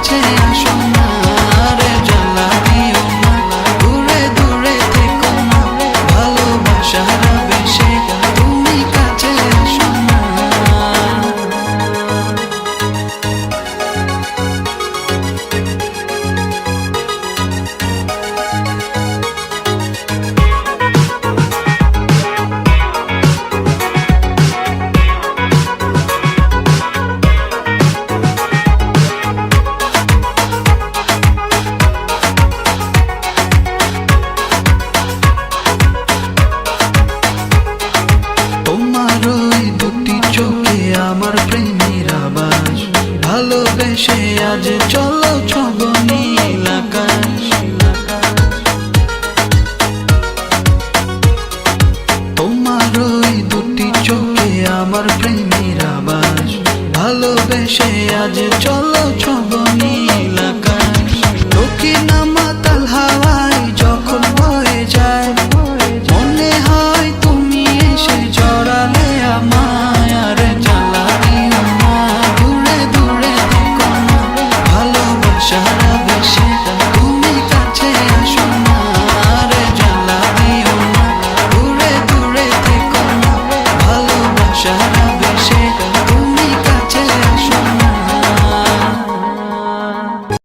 কাছে আসো না রে জ্বালা দিও না দূরে দূরে থেকো না ভালোবাসার বেশে তুমি কাছে আসো না আমার প্রেমের আবাস ভালোবেসে আজ চলো ছব নীল আকাশ তোমার ওই দুটি চোখে আমার প্রেমের আবাস ভালোবেসে আজ চলো ছব নীল আকাশ দক্ষিণ মাতাল হাওয়ায় যখন বয়ে যায় মনে হয় তুমি এসে জড়ালে আমায় আর জ্বালা দিও না দূরে দূরে থেকো না ভালোবাসা